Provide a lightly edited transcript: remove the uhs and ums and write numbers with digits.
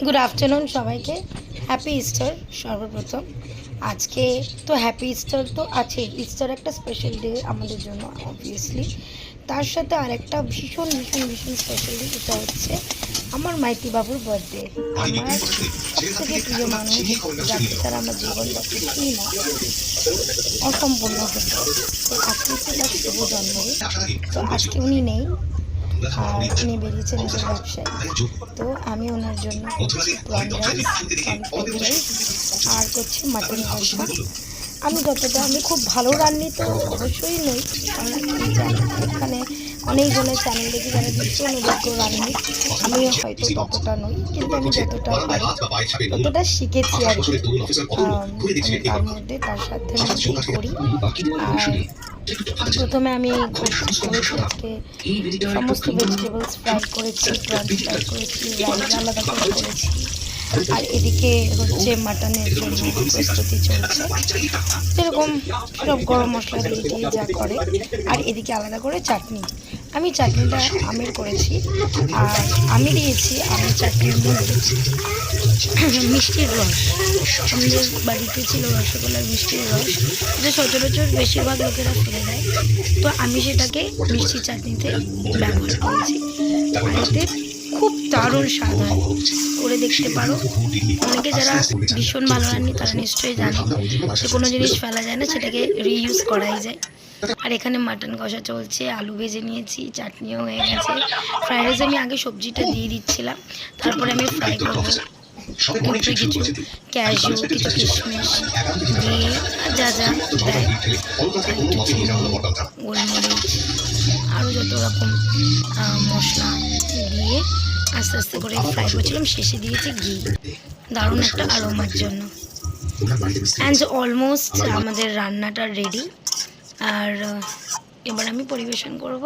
Good afternoon সবাইকে। Happy Easter. সর্বপ্রথম আজকে তো হ্যাপি ইস্টার তো আছে, ইস্টার একটা স্পেশাল ডে আমাদের জন্য অবভিয়াসলি। তার সাথে আরেকটা ভীষণ ভীষণ ভীষণ স্পেশাল ডে, এটা হচ্ছে আমার মাইতি বাবুর বার্থডে। আমার সবথেকে প্রিয় মানুষ, যাকে ছাড়া আমার জীবনটা কিছুই না, অসম্পূর্ণ হতো। তো আজকে হচ্ছে তার শুভ জন্মদিন। তো আজকে উনি নেই, আর উনি বেরিয়েছেন নিজের ব্যবসায়। তো আমি ওনার জন্য করছি prawn rice, prawn fried rice, আর করছি মাটন কষা। আমি খুব ভালো রান্নি তো অবশ্যই নই, কারণ এই এখানে অনেকজনের চ্যানেল দেখি যারা ভীষণ অভিজ্ঞ রান্নি। আমি হয়তো ততটা নই, কিন্তু আমি যতটা পারি ততটা শিখেছি আর কি। আমি তার মধ্যে তার সাথে করি। আর প্রথমে আমি করেছি আজকে সমস্ত ভেজিটেবলস ফ্রাই করেছি, প্রন ফ্রাই করেছি, রাইস আলাদা করে করেছি। আর এদিকে হচ্ছে মাটনের জন্য প্রস্তুতি চলছে, যেরকম সব গরম মশলা দিয়ে দিয়ে যা করে। আর এদিকে আলাদা করে চাটনি, আমি চাটনিটা আমের করেছি। আর আমি দিয়েছি আমের চাটনির মধ্যে মিষ্টির রস। আমাদের বাড়িতে ছিল রসগোল্লার মিষ্টির রস, যে সচরাচর বেশিরভাগ লোকেরা ফেলে দেয়, তো আমি সেটাকে মিষ্টি চাটনিতে ব্যবহার করেছি। আর এতে খুব দারুণ স্বাদ হয়, করে দেখতে পারো। অনেকে যারা ভীষণ ভালো রান্নি তারা নিশ্চয়ই জানে যে কোনো জিনিস ফেলা যায় না, সেটাকে রিইউজ করাই যায়। আর এখানে মাটন কষা চলছে, আলু ভেজে নিয়েছি, চাটনিও হয়ে গেছে। ফ্রাইড রাইসে আমি আগে সবজিটা দিয়ে দিচ্ছিলাম, তারপরে আমি ফ্রাই করবো। কিছু ক্যাশু, কিছু কিশমিশ দিয়ে যা যা দেয়, গোলমরিচ, আরও যত রকম মশলা দিয়ে আস্তে আস্তে করে ফ্রাই করছিলাম। শেষে দিয়েছি ঘি, দারুণ একটা আরোমার জন্য। অ্যান্ড অলমোস্ট আমাদের রান্নাটা রেডি। আর এবার আমি পরিবেশন করব।